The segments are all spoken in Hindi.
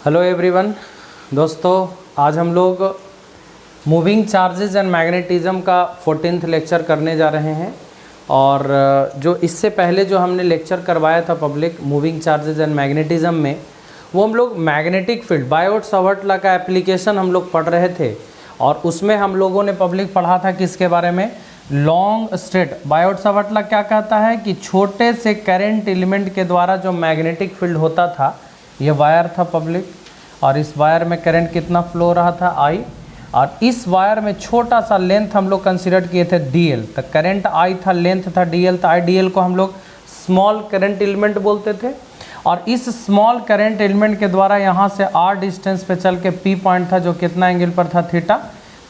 हेलो एवरीवन दोस्तों, आज हम लोग मूविंग चार्जेस एंड मैग्नेटिज्म का 14th लेक्चर करने जा रहे हैं। और जो इससे पहले जो हमने लेक्चर करवाया था public moving charges and magnetism में, वो हम लोग मैग्नेटिक फील्ड बायोट-सावर्त लॉ का एप्लीकेशन हम लोग पढ़ रहे थे। और उसमें हम लोगों ने पब्लिक पढ़ा था किसके बारे में, लॉन्ग स्ट्रेट। बायोट-सावर्त लॉ क्या कहता है कि छोटे से करंट एलिमेंट के द्वारा जो मैग्नेटिक फील्ड होता था, ये वायर था पब्लिक, और इस वायर में करंट कितना फ्लो रहा था I, और इस वायर में छोटा सा लेंथ हम लोग कंसिडर किए थे DL। तो करंट I था, लेंथ था DL, तो IDL को हम लोग स्मॉल करंट एलिमेंट बोलते थे। और इस स्मॉल करंट एलिमेंट के द्वारा यहाँ से R डिस्टेंस पे चल के P पॉइंट था, जो कितना एंगल पर था, थीटा।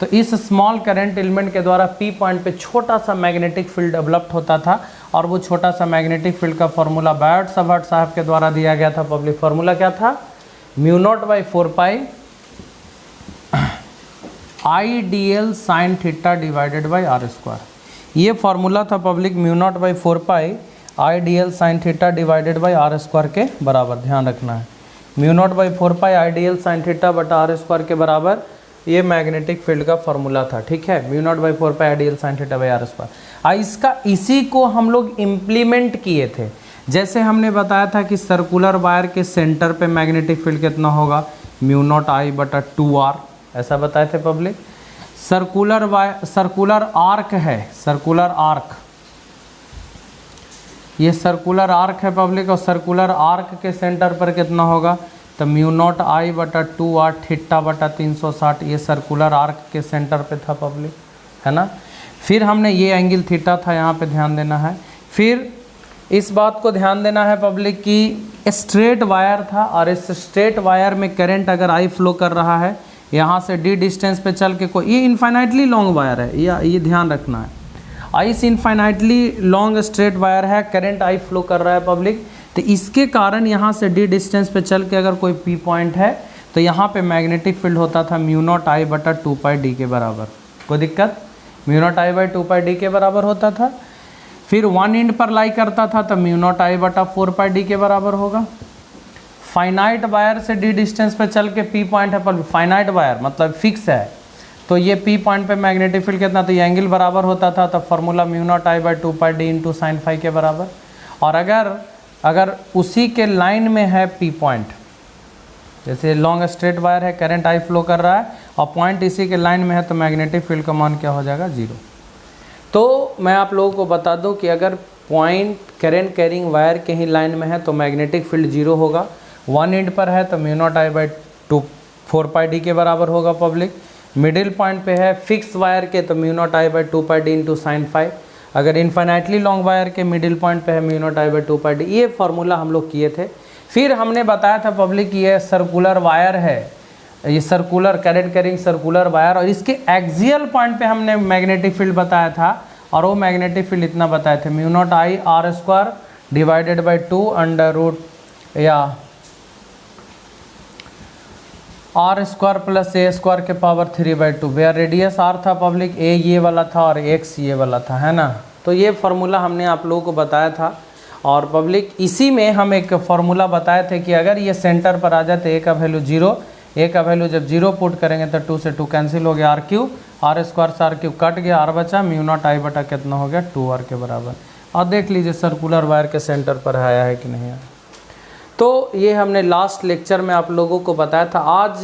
तो इस स्मॉल करंट एलिमेंट के द्वारा P पॉइंट पे छोटा सा मैग्नेटिक फील्ड डेवलप्ड होता था। और वो छोटा सा मैग्नेटिक फील्ड का फॉर्मूला बायोट-सावर्त साहब के द्वारा दिया गया था पब्लिक। फॉर्मूला क्या था, μ0/4 pi IDL sine theta divided by R²। ये फार्मूला था public, μ0/4 pi IDL sine theta divided by R² के बराबर। ध्यान रखना है, μ0/4 पाई IDL साइन थीटा बटा R² के बराबर ये मैग्नेटिक फील्ड का फार्मूला था। ठीक है, μ0/4 pi IDL sine theta by R²। इसी को हम लोग इम्प्लीमेंट किए थे। जैसे हमने बताया था कि सर्कुलर वायर के सेंटर पे मैग्नेटिक फील्ड कितना होगा, μ0I/2R, ऐसा बताए थे पब्लिक। सर्कुलर आर्क है, सर्कुलर आर्क, ये सर्कुलर आर्क है पब्लिक, और सर्कुलर आर्क के सेंटर पर कितना होगा, तो μ0I/2R थीटा/360। ये सर्कुलर आर्क के सेंटर पे था पब्लिक, है ना। फिर हमने ये एंगल थीटा था, यहाँ पे ध्यान देना है। फिर इस बात को ध्यान देना है पब्लिक कि स्ट्रेट वायर था, और इस स्ट्रेट वायर में करंट अगर I फ्लो कर रहा है, यहाँ से D डिस्टेंस पे चल के ये इनफाइनाइटली लॉन्ग वायर है, ये ध्यान रखना है। इस इनफाइनाइटली लॉन्ग स्ट्रेट वायर है, करंट I फ्लो कर रहा है पब्लिक। तो इसके कारण यहाँ से D डिस्टेंस पे चल के अगर कोई P पॉइंट है, तो यहाँ पे मैग्नेटिक फील्ड होता था μ0I/2 पाई D के बराबर। कोई दिक्कत, μ0I/2 पाई D के बराबर होता था। फिर वन एंड पर लाई करता था, तो μ0I/4 पाई D के बराबर होगा। फाइनाइट वायर से D डिस्टेंस पे चल के P पॉइंट है, पर फाइनाइट वायर मतलब फिक्स है, तो ये P पॉइंट पे मैग्नेटिक फील्ड कितना, तो ये एंगल बराबर होता था। तो फार्मूला μ0I/2 पाई D इंटू साइन फाई के बराबर। और अगर उसी के लाइन में है P पॉइंट, जैसे लॉन्ग स्ट्रेट वायर है, करंट I फ्लो कर रहा है, और पॉइंट इसी के लाइन में है, तो मैग्नेटिक फील्ड का मान क्या हो जाएगा, 0। तो मैं आप लोगों को बता दूं कि अगर पॉइंट करंट कैरिंग वायर के ही लाइन में है, तो मैग्नेटिक फील्ड 0 होगा। वन एंड पर है, तो μ0I/4 पाई D के बराबर होगा पब्लिक। मिडिल पॉइंट पे है फिक्स वायर के, तो μ0I/2 पाई D इंटू साइन फाई। अगर इन्फाइनाइटली लॉन्ग वायर के मिडिल पॉइंट पे है, μ0I/2 पाई D। ये फार्मूला हम लोग किए थे। फिर हमने बताया था पब्लिक कि ये सर्कुलर वायर है, ये circular current carrying circular wire, और इसके एक्सियल पॉइंट पे हमने मैग्नेटिक फील्ड बताया था। और वो मैग्नेटिक फील्ड इतना बताए थे, μ0I R² divided by 2 under root या R² प्लस A² के पावर 3/2। वेयर रेडियस R था पब्लिक, A ये वाला था और X ये वाला था, है ना। तो ये फार्मूला हमने आप लोगों को बताया था। और पब्लिक इसी में हम एक फार्मूला बताए थे कि अगर ये सेंटर पर आ जाए तो A का वैल्यू 0, A का वैल्यू जब 0 पुट करेंगे तो 2 से 2 कैंसिल हो गया, R³ R² से R³ कट गया, R बचा, μ0I बटा कितना हो गया, 2R के बराबर। और देख लीजिए सर्कुलर वायर के सेंटर पर आया है कि नहीं आया। तो ये हमने लास्ट लेक्चर में आप लोगों को बताया था। आज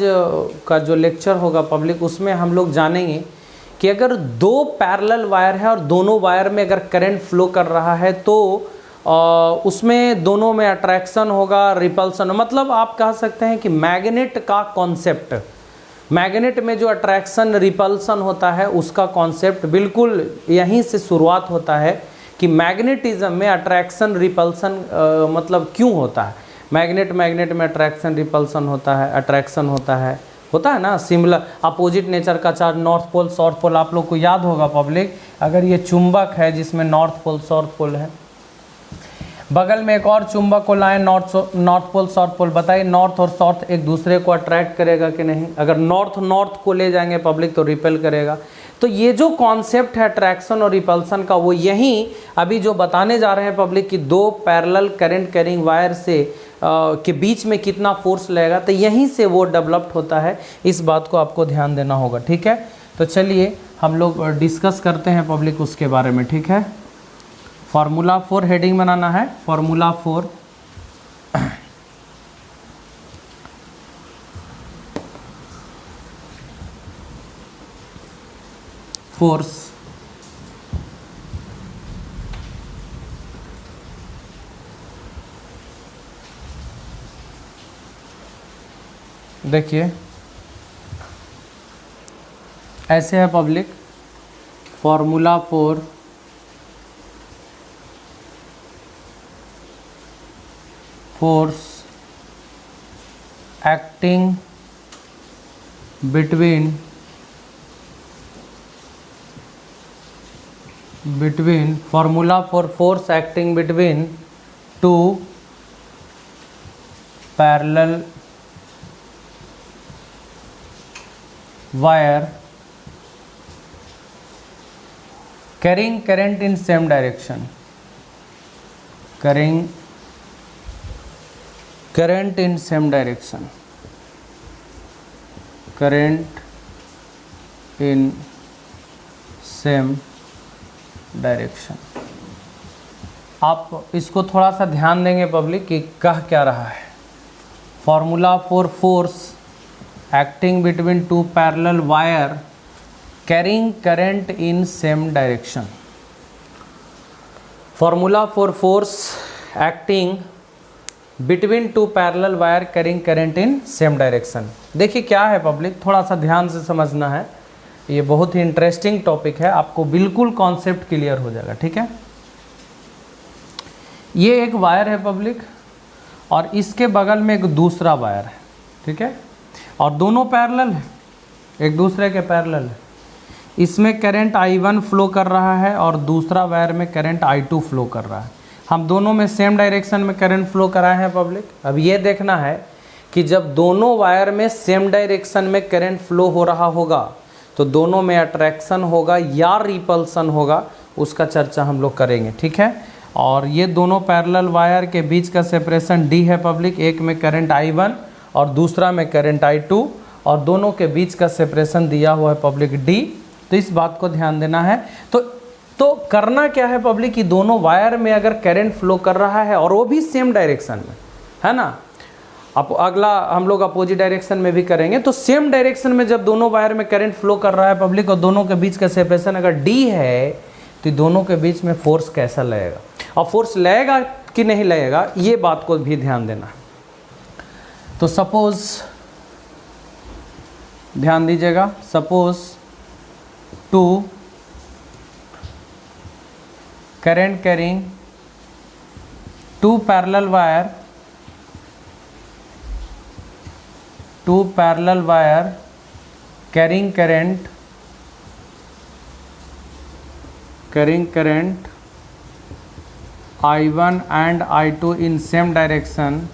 का जो लेक्चर होगा पब्लिक, उसमें हम लोग जानेंगे कि अगर दो पैरेलल वायर है और दोनों वायर में अगर करंट फ्लो कर रहा है, तो उसमें दोनों में अट्रैक्शन होगा, रिपल्सन, मतलब आप कह सकते हैं कि मैग्नेट का कॉन्सेप्ट, मैग्नेट में जो अट्रैक्शन रिपल्सन होता है उसका कॉन्सेप्ट बिल्कुल यहीं से शुरुआत होता है कि मैग्नेटिज्म में अट्रैक्शन रिपल्सन मतलब क्यों होता है। मैग्नेट में अट्रैक्शन रिपल्सन होता है, अट्रैक्शन होता है ना, सिमिलर अपोजिट नेचर का charge, north pole south pole. आप लोग को याद होगा पब्लिक, अगर ये चुंबक है जिसमें नॉर्थ पोल साउथ पोल है, बगल में एक और चुंबक को लाएं नॉर्थ पोल साउथ पोल, बताइए नॉर्थ और साउथ एक दूसरे को अट्रैक्ट करेगा कि नहीं। अगर नॉर्थ को ले जाएंगे पब्लिक तो रिपेल करेगा। तो ये जो कॉन्सेप्ट है अट्रैक्शन और रिपल्सन का, वो यहीं अभी जो बताने जा रहे हैं पब्लिक की, दो पैरेलल करंट कैरिंग वायर से के बीच में कितना फोर्स लगेगा, तो यहीं से वो डेवलप्ड होता है। इस बात को आपको ध्यान देना होगा, ठीक है। तो चलिए हम लोग डिस्कस करते हैं पब्लिक उसके बारे में, ठीक है। फार्मूला फॉर हेडिंग बनाना है, फार्मूला फॉर फोर्स देखिए ऐसे है public, formula for force acting between formula for force acting between two parallel wire carrying current in same direction, carrying current in same direction, current in same direction. आप इसको थोड़ा सा ध्यान देंगे पब्लिक कि कह क्या रहा है। Formula for force acting between two parallel wire carrying current in same direction. Formula for force acting between two parallel wire carrying current in same direction. देखिए क्या है पब्लिक, थोड़ा सा ध्यान से समझना है, ये बहुत ही इंटरेस्टिंग टॉपिक है, आपको बिल्कुल कॉन्सेप्ट क्लियर हो जाएगा, ठीक है। ये एक वायर है पब्लिक और इसके बगल में एक दूसरा वायर है, ठीक है, और दोनों पैरेलल है, एक दूसरे के पैरेलल है। इसमें करंट I1 फ्लो कर रहा है और दूसरा वायर में करंट I2 फ्लो कर रहा है। हम दोनों में सेम डायरेक्शन में करंट फ्लो कराए हैं पब्लिक। अब ये देखना है कि जब दोनों वायर में सेम डायरेक्शन में करंट फ्लो हो रहा होगा तो दोनों में अट्रैक्शन होगा या रिपल्सन होगा, उसका चर्चा हम लोग करेंगे, ठीक है। और ये दोनों पैरेलल वायर के बीच का सेपरेशन D है पब्लिक, एक में करंट I1 और दूसरा में करंट I2 और दोनों के बीच का सेपरेशन दिया हुआ है पब्लिक D। तो इस बात को ध्यान देना है। तो करना क्या है पब्लिक कि दोनों वायर में अगर करंट फ्लो कर रहा है और वो भी सेम डायरेक्शन में है ना, अब अगला हम लोग अपोजिट डायरेक्शन में भी करेंगे। तो सेम डायरेक्शन में जब दोनों वायर में करंट फ्लो कर रहा है पब्लिक और दोनों के बीच का सेपरेशन अगर D है तो दोनों के बीच में फोर्स कैसा लगेगा और फोर्स लगेगा कि नहीं लगेगा, ये बात को भी ध्यान देना। तो सपोज ध्यान दीजिएगा, suppose two current carrying two parallel wire carrying current I1 and I2 in same direction,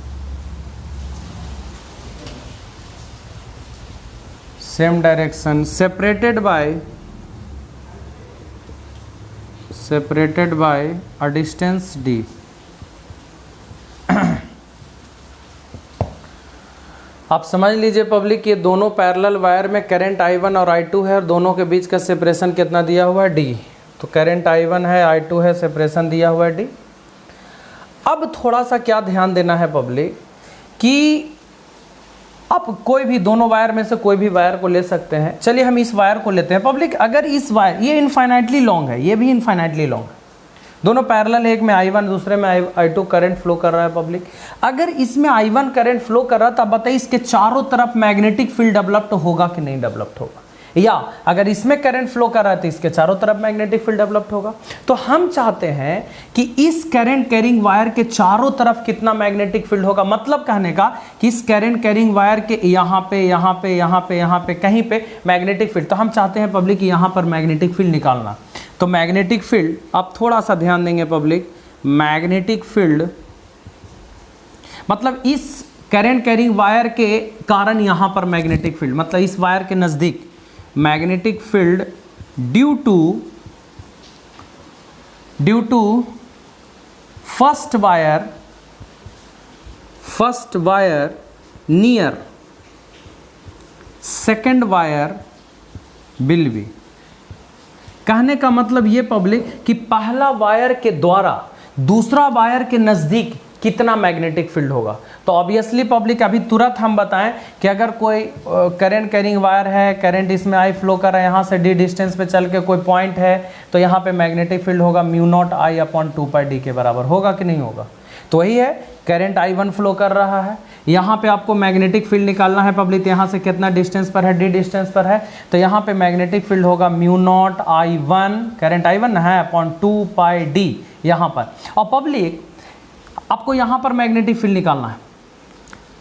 separated by a distance D। आप समझ लीजिए पब्लिक ये दोनों पैरेलल वायर में करंट I1 और I2 है और दोनों के बीच का सेपरेशन कितना दिया हुआ है D। तो करंट I1 है, I2 है, सेपरेशन दिया हुआ है D। अब थोड़ा सा क्या ध्यान देना है पब्लिक कि अब कोई भी दोनों वायर में से कोई भी वायर को ले सकते हैं। चलिए हम इस वायर को लेते हैं पब्लिक। अगर इस वायर, ये इनफाइनाइटली लॉन्ग है, ये भी इनफाइनाइटली लॉन्ग है, दोनों पैरेलल, एक में I1 दूसरे में I2 करंट फ्लो कर रहा है पब्लिक। अगर इसमें I1 करंट फ्लो कर रहा है तो आप बताइए इसके चारों तरफ मैग्नेटिक फील्ड डेवलप्ड होगा कि नहीं डेवलप्ड होगा, या अगर इसमें करंट फ्लो कर रहा है तो इसके चारों तरफ मैग्नेटिक फील्ड डेवलप्ड होगा। तो हम चाहते हैं कि इस करंट कैरिंग वायर के चारों तरफ कितना मैग्नेटिक फील्ड होगा, मतलब कहने का कि इस करंट कैरिंग वायर के यहाँ पे यहाँ पे यहाँ पे यहाँ पे कहीं पे मैग्नेटिक फील्ड, तो हम चाहते हैं पब्लिक यहाँ पर मैग्नेटिक फील्ड निकालना। तो मैग्नेटिक फील्ड, आप थोड़ा सा ध्यान देंगे पब्लिक, मैग्नेटिक फील्ड मतलब इस करंट कैरिंग वायर के कारण यहाँ पर मैग्नेटिक फील्ड, मतलब इस वायर के नज़दीक magnetic field due to first first wire near second wire will be. कहने का मतलब ये पब्लिक कि पहला वायर के द्वारा दूसरा वायर के नज़दीक कितना मैग्नेटिक फील्ड होगा। तो ऑब्वियसली पब्लिक अभी तुरंत हम बताएं कि अगर कोई करंट कैरिंग वायर है, करंट इसमें आई फ्लो कर रहा है, यहाँ से डी डिस्टेंस पे चल के कोई पॉइंट है, तो यहाँ पे मैग्नेटिक फील्ड होगा mu not I upon 2πd के बराबर। होगा कि नहीं होगा? तो वही है, करंट I1 फ्लो कर रहा है, यहाँ पे आपको मैग्नेटिक फील्ड निकालना है पब्लिक। यहाँ से कितना डिस्टेंस पर है? डी डिस्टेंस पर है, तो यहाँ पे मैग्नेटिक फील्ड होगा mu naught I1, current I1 है, अपॉन 2πd यहाँ पर। और पब्लिक आपको यहाँ पर मैग्नेटिक फील्ड निकालना है,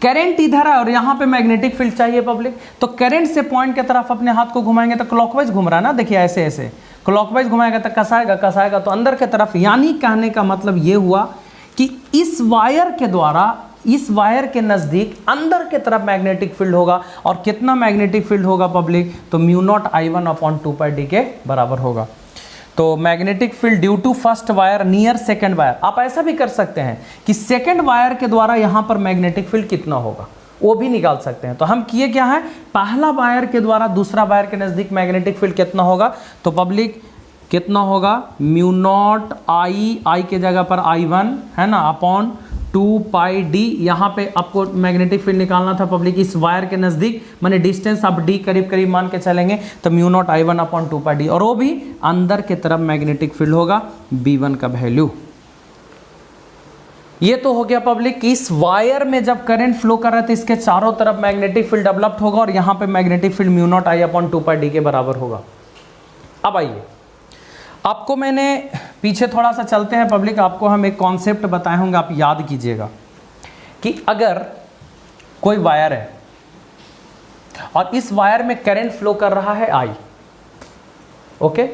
करंट इधर है और यहाँ पे मैग्नेटिक फील्ड चाहिए पब्लिक। तो करंट से पॉइंट की तरफ अपने हाथ को घुमाएंगे तो क्लॉकवाइज घूम रहा है ना, देखिए ऐसे ऐसे क्लॉकवाइज घुमाएगा तो कसाएगा तो अंदर की तरफ। यानी कहने का मतलब ये हुआ कि इस वायर के द्वारा इस वायर के नज़दीक अंदर की तरफ मैग्नेटिक फील्ड होगा। और कितना मैग्नेटिक फील्ड होगा पब्लिक? तो mu naught I1 upon 2πd के बराबर होगा। तो magnetic field due to first wire near second wire. आप ऐसा भी कर सकते हैं कि सेकंड वायर के द्वारा यहाँ पर मैग्नेटिक फील्ड कितना होगा वो भी निकाल सकते हैं। तो हम किए क्या है, पहला वायर के द्वारा दूसरा वायर के नज़दीक मैग्नेटिक फील्ड कितना होगा, तो पब्लिक कितना होगा म्यू नॉट आई के जगह पर I1 है ना, अपॉन 2πd। यहाँ पे आपको मैग्नेटिक फील्ड निकालना था पब्लिक इस वायर के नज़दीक, माने डिस्टेंस आप d करीब करीब मान के चलेंगे, तो mu naught I1 upon 2πd। और वो भी अंदर की तरफ मैग्नेटिक फील्ड होगा B1 का वैल्यू। ये तो हो गया पब्लिक कि इस वायर में जब करंट फ्लो कर रहा है तो इसके चारों तरफ मैग्नेटिक फील्ड डेवलप्ड होगा और यहाँ पे magnetic field mu naught I upon 2πd के बराबर होगा। अब आइए, आपको मैंने पीछे थोड़ा सा चलते हैं पब्लिक, आपको हम एक कॉन्सेप्ट बताए होंगे, आप याद कीजिएगा कि अगर कोई वायर है और इस वायर में करंट फ्लो कर रहा है I, ओके।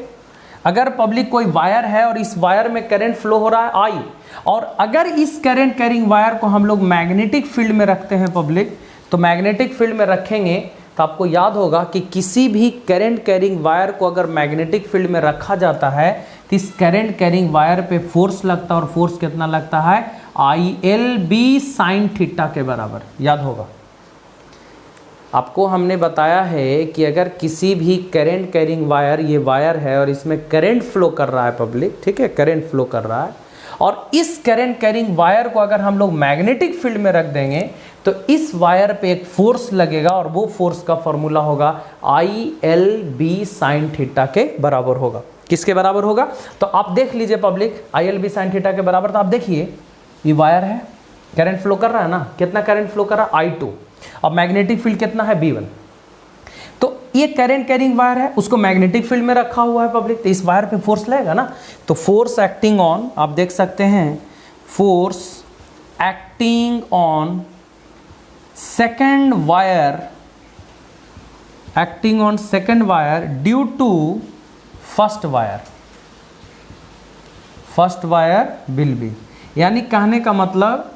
अगर पब्लिक कोई वायर है और इस वायर में करंट फ्लो हो रहा है I, और अगर इस करंट कैरिंग वायर को हम लोग मैग्नेटिक फील्ड में रखते हैं पब्लिक, तो मैग्नेटिक फील्ड में रखेंगे तो आपको याद होगा कि किसी भी करंट कैरिंग वायर को अगर मैग्नेटिक फील्ड में रखा जाता है तो इस करंट कैरिंग वायर पे फोर्स लगता है, और फोर्स कितना लगता है? ILB साइन थीटा के बराबर। याद होगा आपको, हमने बताया है कि अगर किसी भी करंट कैरिंग वायर, ये वायर है और इसमें करंट फ्लो कर रहा है पब्लिक, ठीक है, करंट फ्लो कर रहा है, और इस करंट कैरिंग वायर को अगर हम लोग मैग्नेटिक फील्ड में रख देंगे तो इस वायर पे एक फोर्स लगेगा और वो फोर्स का फॉर्मूला होगा ILB साइन थीटा के बराबर होगा। किसके बराबर होगा? तो आप देख लीजिए पब्लिक, ILB साइन थीटा के बराबर। तो आप देखिए ये वायर है, करंट फ्लो कर रहा है ना, कितना करंट फ्लो कर रहा है? I2। अब मैग्नेटिक फील्ड कितना है? B1। तो ये करंट कैरिंग वायर है, उसको मैग्नेटिक फील्ड में रखा हुआ है पब्लिक, तो इस वायर पे फोर्स लगेगा ना। तो फोर्स एक्टिंग ऑन, आप देख सकते हैं, force acting on second wire, acting on second wire due to first wire, first wire will be. यानी कहने का मतलब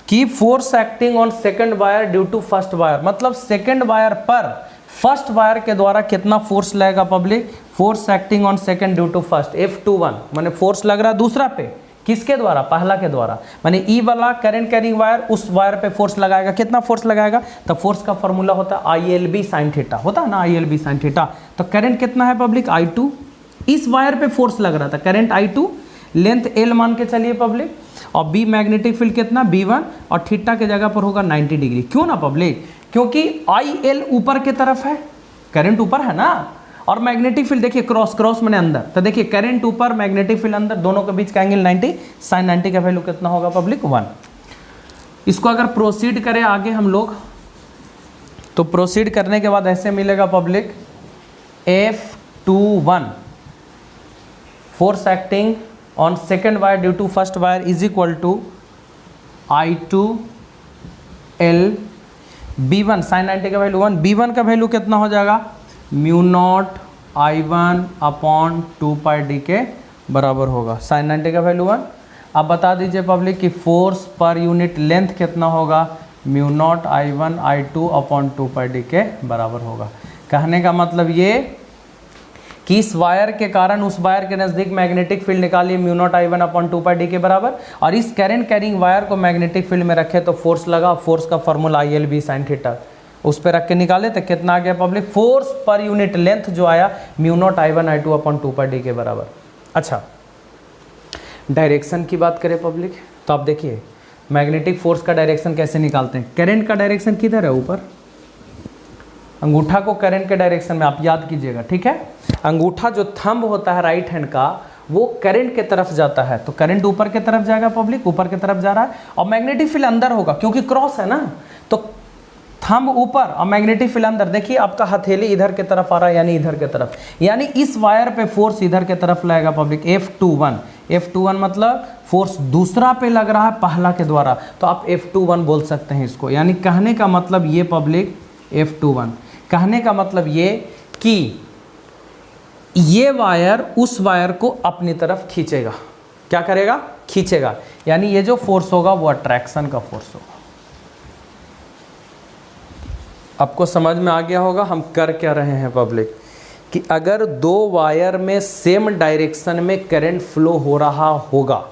कि force acting on second wire due to first wire, मतलब सेकेंड वायर पर फर्स्ट वायर के द्वारा कितना फोर्स लगेगा public? Force acting on second due to first, F21, माने फोर्स लग रहा है दूसरा पे, किसके द्वारा? पहला के द्वारा। माने ई वाला करंट कैरिंग वायर उस वायर पे फोर्स लगाएगा, कितना फोर्स लगाएगा? तो फोर्स का फॉर्मूला होता है ILB साइन थीटा, होता है ना, ILB साइन थीटा। तो करंट कितना है पब्लिक? I2। इस वायर पे फोर्स लग रहा था, करंट I2, लेंथ L मान के चलिए पब्लिक, और B मैग्नेटिक फील्ड कितना? B1, और थीटा के जगह पर होगा 90 डिग्री। क्यों ना पब्लिक? क्योंकि IL ऊपर के तरफ है, करंट ऊपर है ना, और मैग्नेटिक फील्ड देखिए क्रॉस क्रॉस मैंने अंदर, तो देखिए करंट ऊपर मैग्नेटिक फील्ड अंदर, दोनों के बीच का एंगल 90, साइन 90 का वैल्यू कितना होगा पब्लिक? 1। इसको अगर प्रोसीड करें आगे हम लोग, तो प्रोसीड करने के बाद ऐसे मिलेगा public F21, force acting on second wire due to first wire is equal to I2L B1, sine 90 का वैल्यू 1, B1 का वैल्यू कितना हो जाएगा? Mu naught I1 upon 2πd के बराबर होगा, साइन 90 का वैल्यू 1। अब बता दीजिए पब्लिक कि फोर्स पर यूनिट लेंथ कितना होगा? Mu naught I1 I2 upon 2πd के बराबर होगा। कहने का मतलब ये कि इस वायर के कारण उस वायर के नज़दीक मैग्नेटिक फील्ड निकालिए mu naught I1 upon 2πd के बराबर, और इस करंट कैरिंग वायर को मैग्नेटिक फील्ड में रखे तो फोर्स लगा, फोर्स का फॉर्मूला ILB sin थीटा, उस पर रख के निकाले तो कितना आ गया public, force per unit length जो आया mu naught I1 I2 upon 2πd के बराबर। अच्छा, डायरेक्शन की बात करें पब्लिक, तो आप देखिए मैग्नेटिक फोर्स का डायरेक्शन कैसे निकालते हैं। करंट का डायरेक्शन किधर है, ऊपर, अंगूठा को करंट के डायरेक्शन में आप याद कीजिएगा, ठीक है। अंगूठा जो थंब होता है राइट हैंड का, वो करंट के तरफ जाता है, तो करंट ऊपर के तरफ जाएगा पब्लिक, ऊपर के तरफ जा रहा है, और मैग्नेटिक फील्ड अंदर होगा क्योंकि क्रॉस है ना, तो थंब ऊपर और मैग्नेटिक फील्ड अंदर। देखिए आपका हथेली इधर के तरफ आ रहा है, यानी इधर के तरफ, यानी इस वायर पे फोर्स इधर के तरफ लगेगा पब्लिक, F21। F21 मतलब फोर्स दूसरा पे लग रहा है पहला के द्वारा, तो आप F21 बोल सकते हैं इसको। यानी कहने का मतलब ये पब्लिक F21, कहने का मतलब ये कि ये वायर उस वायर को अपनी तरफ खींचेगा, क्या करेगा, खींचेगा, यानी ये जो फोर्स होगा वो अट्रैक्शन का फोर्स होगा। आपको समझ में आ गया होगा हम कर क्या रहे हैं पब्लिक, कि अगर दो वायर में सेम डायरेक्शन में करंट फ्लो हो रहा होगा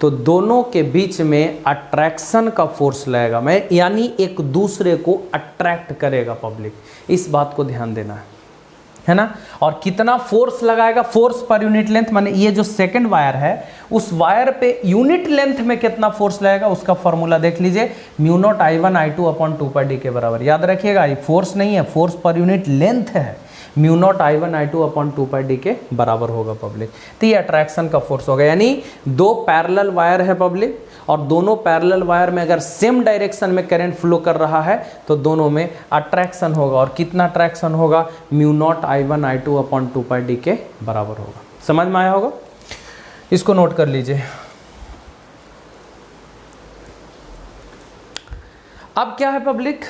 तो दोनों के बीच में अट्रैक्शन का फोर्स लगेगा, मैं यानी एक दूसरे को अट्रैक्ट करेगा पब्लिक, इस बात को ध्यान देना है ना। और कितना फोर्स लगाएगा, फोर्स पर यूनिट लेंथ, माने ये जो सेकंड वायर है उस वायर पे यूनिट लेंथ में कितना फोर्स लगेगा उसका फॉर्मूला देख लीजिए, mu naught I1 I2 upon 2πd के बराबर। याद रखिएगा ये फोर्स नहीं है, फोर्स पर यूनिट लेंथ है, mu naught I1 I2 upon 2πd के बराबर होगा पब्लिक। तो ये अट्रैक्शन का फोर्स होगा, यानी दो पैरेलल वायर है पब्लिक, और दोनों पैरेलल वायर में अगर सेम डायरेक्शन में करंट फ्लो कर रहा है तो दोनों में अट्रैक्शन होगा, और कितना अट्रैक्शन होगा, mu naught I1 I2 upon 2πd के बराबर होगा। समझ में आया होगा, इसको नोट कर लीजिए। अब क्या है पब्लिक,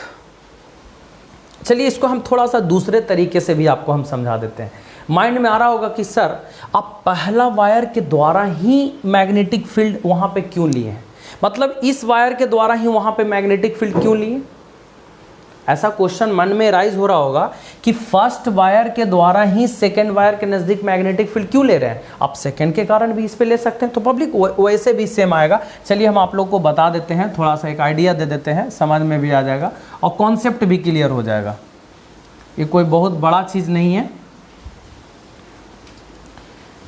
चलिए इसको हम थोड़ा सा दूसरे तरीके से भी आपको हम समझा देते हैं। माइंड में आ रहा होगा कि सर आप पहला वायर के द्वारा ही मैग्नेटिक फील्ड वहां पे क्यों लिए हैं, मतलब इस वायर के द्वारा ही वहां पे मैग्नेटिक फील्ड क्यों लिए, ऐसा क्वेश्चन मन में राइज हो रहा होगा कि फर्स्ट वायर के द्वारा ही सेकेंड वायर के नज़दीक मैग्नेटिक फील्ड क्यों ले रहे हैं। आप सेकेंड के कारण भी इस पे ले सकते हैं, तो पब्लिक वैसे भी सेम आएगा। चलिए हम आप लोग को बता देते हैं, थोड़ा सा एक आइडिया दे देते हैं, समझ में भी आ जाएगा और कॉन्सेप्ट भी क्लियर हो जाएगा। ये कोई बहुत बड़ा चीज़ नहीं है।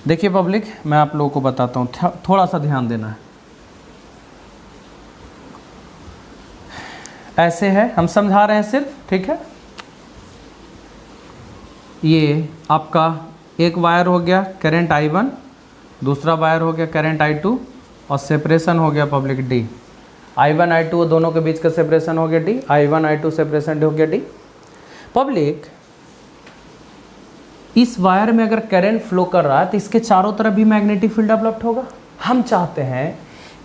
देखिए पब्लिक, मैं आप लोगों को बताता हूँ, थोड़ा सा ध्यान देना है। ऐसे है, हम समझा रहे हैं सिर्फ, ठीक है। ये आपका एक वायर हो गया करंट I1, दूसरा वायर हो गया करंट I2, और सेपरेशन हो गया पब्लिक D। I1 I2 दोनों के बीच का सेपरेशन हो गया D, I1 I2 सेपरेशन हो गया D। पब्लिक इस वायर में अगर करंट फ्लो कर रहा है तो इसके चारों तरफ भी मैग्नेटिक फील्ड डेवलप्ड होगा। हम चाहते हैं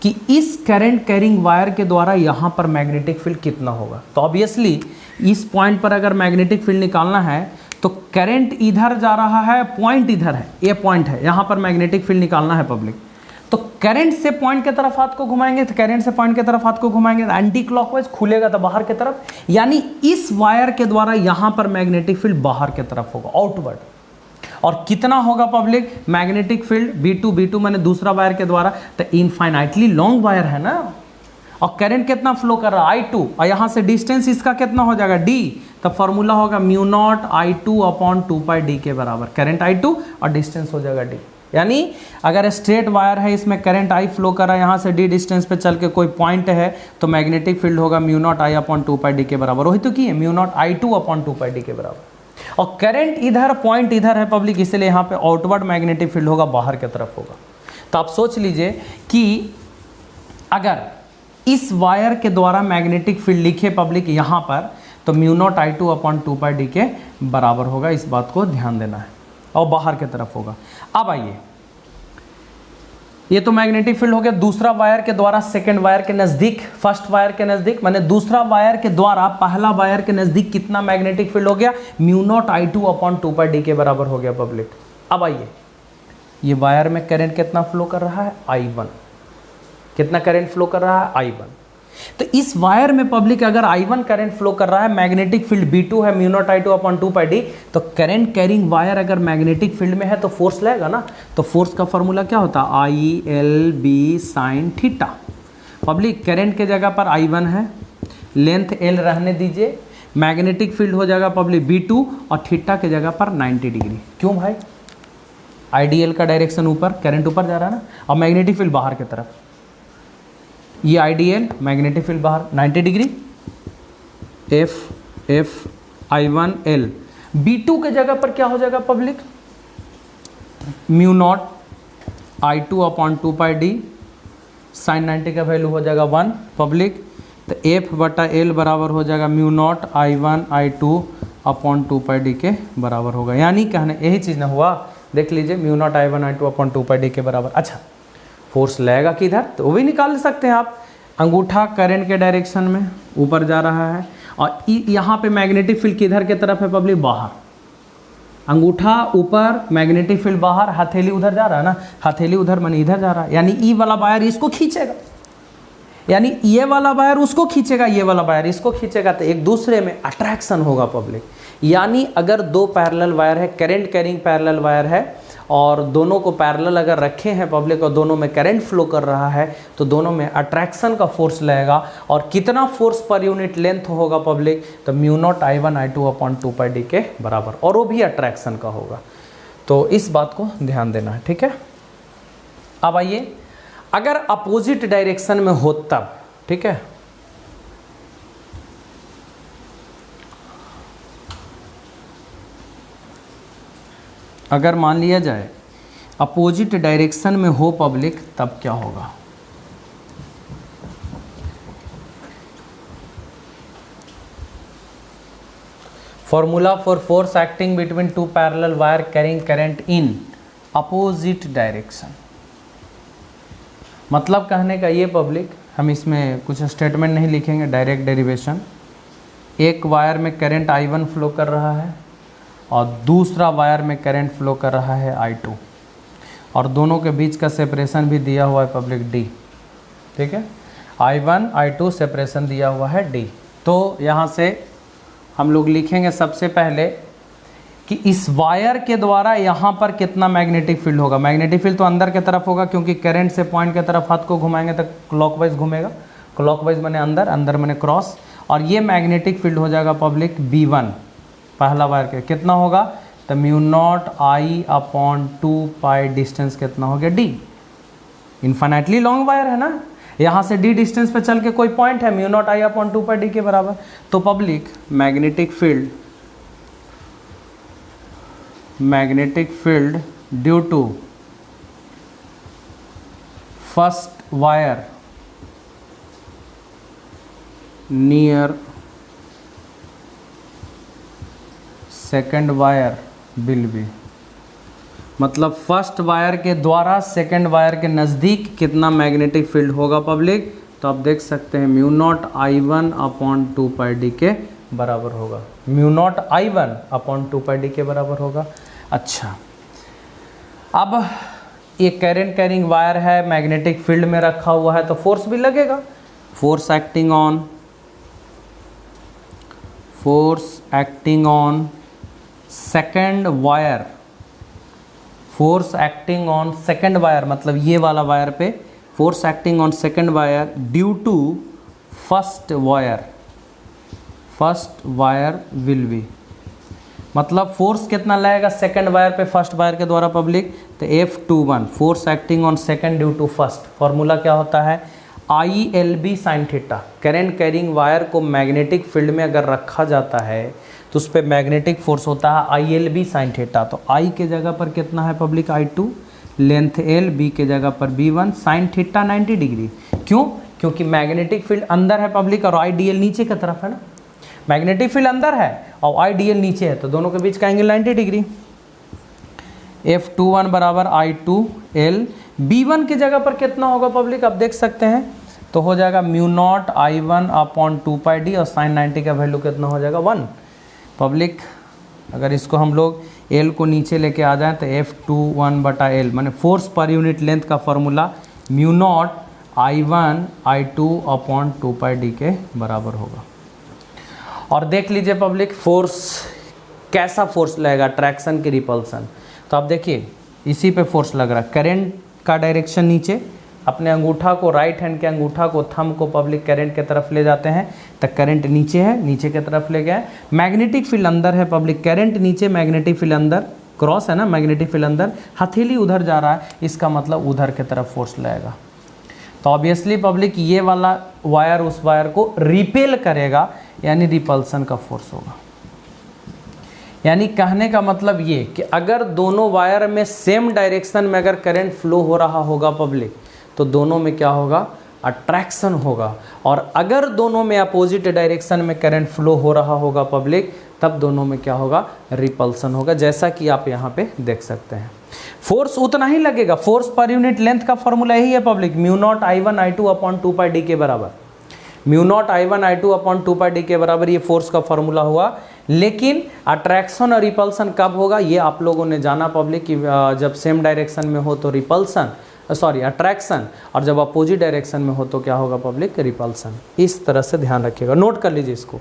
कि इस करंट कैरिंग वायर के द्वारा यहाँ पर मैग्नेटिक फील्ड कितना होगा, तो ऑब्वियसली इस पॉइंट पर अगर मैग्नेटिक फील्ड निकालना है तो करंट इधर जा रहा है, पॉइंट इधर है, ये पॉइंट है, यहाँ पर मैग्नेटिक फील्ड निकालना है पब्लिक। तो करंट से पॉइंट की तरफ हाथ को घुमाएंगे, तो करंट से पॉइंट की तरफ हाथ को घुमाएंगे तो एंटी क्लॉकवाइज खुलेगा तो बाहर की तरफ, यानी इस वायर के द्वारा यहाँ पर मैग्नेटिक फील्ड बाहर की तरफ होगा, आउटवर्ड। और कितना होगा पब्लिक मैग्नेटिक फील्ड, B2 मैंने दूसरा वायर के द्वारा, तो इनफाइनाइटली लॉन्ग वायर है ना, और करंट कितना फ्लो कर रहा है I2, और यहाँ से डिस्टेंस इसका कितना हो जाएगा D, तो फॉर्मूला होगा mu not I2 upon 2πd के बराबर, करंट I2 और डिस्टेंस हो जाएगा D। यानी अगर स्ट्रेट वायर है, इसमें करंट I फ्लो कर रहा है, यहाँ से D डिस्टेंस पे चल के कोई पॉइंट है, तो मैग्नेटिक फील्ड होगा mu naught I upon 2πd के बराबर, वही तो की है mu not I2 upon 2πd के बराबर। और करंट इधर, पॉइंट इधर है पब्लिक, इसलिए यहाँ पे आउटवर्ड मैग्नेटिक फील्ड होगा, बाहर की तरफ होगा। तो आप सोच लीजिए कि अगर इस वायर के द्वारा मैग्नेटिक फील्ड लिखे पब्लिक यहाँ पर, तो mu not I2 upon 2πd के बराबर होगा, इस बात को ध्यान देना है, और बाहर की तरफ होगा। अब आइए, ये तो मैग्नेटिक फील्ड हो गया दूसरा वायर के द्वारा सेकंड वायर के नज़दीक, फर्स्ट वायर के नज़दीक, माने दूसरा वायर के द्वारा पहला वायर के नज़दीक कितना मैग्नेटिक फील्ड हो गया, mu naught I2 upon 2πd के बराबर हो गया पब्लिक। अब आइए, ये वायर में करंट कितना फ्लो कर रहा है, I1, कितना करंट फ्लो कर रहा है, I1। तो इस वायर में पब्लिक अगर I1 करंट फ्लो कर रहा है, मैग्नेटिक फील्ड B2 है mu not I2 upon 2 pi D, तो करंट कैरिंग वायर अगर मैग्नेटिक फील्ड में है तो फोर्स लगेगा ना। तो फोर्स का फॉर्मूला क्या होता है, ILB sine theta. Public current के जगह पर I1 है, लेंथ L रहने दीजिए, मैग्नेटिक फील्ड हो जाएगा पब्लिक B2 और थीटा के जगह पर 90 डिग्री। क्यों भाई, आइडियल का डायरेक्शन ऊपर, करंट ऊपर जा रहा है ना, और मैग्नेटिक फील्ड बाहर की तरफ, ये आइडियल, मैग्नेटिक फील्ड बाहर 90 degree. F I1 L, B2 के जगह पर क्या हो जाएगा public, mu naught I2 upon 2 pi D, sign 90 का वैल्यू हो जाएगा 1 पब्लिक। तो F बटा L बराबर हो जाएगा mu naught I1 I2 upon 2 pi D के बराबर होगा। यानी कहने यही चीज़ ना हुआ, देख लीजिए mu naught I1 I2 upon 2 pi D के बराबर। अच्छा, फोर्स लगेगा किधर, तो वो भी निकाल सकते हैं आप। अंगूठा करंट के डायरेक्शन में ऊपर जा रहा है, और यहाँ पे मैग्नेटिक फील्ड किधर के तरफ है पब्लिक, बाहर। अंगूठा ऊपर, मैग्नेटिक फील्ड बाहर, हथेली उधर जा रहा है ना, हथेली उधर माने इधर जा रहा है, यानी ई वाला वायर इसको खींचेगा, यानी ये वाला वायर उसको खींचेगा, ये वाला वायर इसको खींचेगा, तो एक दूसरे में अट्रैक्शन होगा पब्लिक। यानी अगर दो पैरेलल वायर है, करंट कैरिंग पैरेलल वायर है, और दोनों को पैरेलल अगर रखे हैं पब्लिक और दोनों में करंट फ्लो कर रहा है, तो दोनों में अट्रैक्शन का फोर्स लगेगा। और कितना फोर्स पर यूनिट लेंथ होगा पब्लिक, तो mu naught I1 I2 upon 2 pi D के बराबर, और वो भी अट्रैक्शन का होगा। तो इस बात को ध्यान देना है, ठीक है। अब आइए, अगर अपोजिट डायरेक्शन में हो तब, ठीक है, अगर मान लिया जाए अपोजिट डायरेक्शन में हो पब्लिक, तब क्या होगा। Formula for force acting between two parallel wire carrying current in opposite direction. मतलब कहने का ये पब्लिक, हम इसमें कुछ स्टेटमेंट नहीं लिखेंगे, डायरेक्ट डेरिवेशन। एक वायर में करंट I1 फ्लो कर रहा है और दूसरा वायर में करंट फ्लो कर रहा है I2, और दोनों के बीच का सेपरेशन भी दिया हुआ है पब्लिक D, ठीक है। I1 I2 सेपरेशन दिया हुआ है D। तो यहाँ से हम लोग लिखेंगे सबसे पहले कि इस वायर के द्वारा यहाँ पर कितना मैग्नेटिक फील्ड होगा। मैग्नेटिक फील्ड तो अंदर के तरफ होगा, क्योंकि करंट से पॉइंट के तरफ हाथ को घुमाएंगे तो क्लॉकवाइज घूमेगा, क्लॉकवाइज माने अंदर, अंदर माने क्रॉस, और ये मैग्नेटिक फील्ड हो जाएगा पब्लिक B1 पहला वायर के, कितना होगा, तो mu naught I upon 2 pi, distance कितना हो गया D, इन्फिनिटली लॉन्ग वायर है ना, यहाँ से D डिस्टेंस पे चल के कोई पॉइंट है, mu naught I upon 2 pi D के बराबर। तो public magnetic field due to first wire near second wire will be, मतलब फर्स्ट वायर के द्वारा सेकेंड वायर के नज़दीक कितना मैग्नेटिक फील्ड होगा पब्लिक। तो आप देख सकते हैं mu naught I1 upon 2 pi D के बराबर होगा, mu naught I1 upon 2 pi D के बराबर होगा। अच्छा, अब ये करंट कैरिंग वायर है, मैग्नेटिक फील्ड में रखा हुआ है, तो फोर्स भी लगेगा। Force acting on second wire, force acting on second wire, मतलब ये वाला वायर पे force acting on second wire due to first wire will be, मतलब फोर्स कितना लगेगा सेकेंड वायर पे फर्स्ट वायर के द्वारा पब्लिक, तो F21 force acting on second due to first. Formula क्या होता है, ILB sine theta. Current carrying wire को मैग्नेटिक फील्ड में अगर रखा जाता है तो उस पर मैग्नेटिक फोर्स होता है ILB साइन थीटा। तो I के जगह पर कितना है public I2, length L, B के जगह पर B1, साइन थीटा 90 डिग्री। क्यों, क्योंकि मैग्नेटिक फील्ड अंदर है पब्लिक और IDL नीचे की तरफ है ना, मैग्नेटिक फील्ड अंदर है और IDL नीचे है, तो दोनों के बीच का एंगल 90 डिग्री। F21 बराबर I2L, B1 की जगह पर कितना होगा पब्लिक, आप देख सकते हैं, तो हो जाएगा mu naught I1 upon 2 pi D, और साइन 90 का वैल्यू कितना हो जाएगा 1 पब्लिक। अगर इसको हम लोग L को नीचे लेके आ जाएं तो F21 बटा L, माने फोर्स पर यूनिट लेंथ का formula mu naught I1 I2 upon 2πd के बराबर होगा। और देख लीजिए पब्लिक, फोर्स कैसा फोर्स लगेगा, ट्रैक्शन की रिपल्सन। तो आप देखिए इसी पे फोर्स लग रहा है, करंट का डायरेक्शन नीचे, अपने अंगूठा को, राइट हैंड के अंगूठा को, थंब को पब्लिक करंट के तरफ ले जाते हैं तो करंट नीचे है, नीचे की तरफ ले गया। मैग्नेटिक फील्ड अंदर है पब्लिक, करंट नीचे, मैग्नेटिक फील्ड अंदर, क्रॉस है ना, मैग्नेटिक फील्ड अंदर, हथेली उधर जा रहा है, इसका मतलब उधर की तरफ फोर्स लगेगा। तो ऑब्वियसली पब्लिक ये वाला वायर उस वायर को रिपेल करेगा, यानी रिपल्सन का फोर्स होगा। यानी कहने का मतलब ये कि अगर दोनों वायर में सेम डायरेक्शन में अगर करंट फ्लो हो रहा होगा पब्लिक, तो दोनों में क्या होगा, अट्रैक्शन होगा। और अगर दोनों में अपोजिट डायरेक्शन में करंट फ्लो हो रहा होगा पब्लिक, तब दोनों में क्या होगा, रिपल्सन होगा, जैसा कि आप यहाँ पे देख सकते हैं। फोर्स उतना ही लगेगा, फोर्स पर यूनिट लेंथ का फॉर्मूला यही है public, mu naught I1 I2 upon 2πd के बराबर, mu naught I1 I2 upon 2πd के बराबर ये फोर्स का फॉर्मूला हुआ। लेकिन अट्रैक्शन और रिपल्सन कब होगा, ये आप लोगों ने जाना पब्लिक कि जब सेम डायरेक्शन में हो तो रिपल्सन, सॉरी अट्रैक्शन, और जब अपोजिट डायरेक्शन में हो तो क्या होगा पब्लिक, रिपल्सन। इस तरह से ध्यान रखिएगा, नोट कर लीजिए इसको।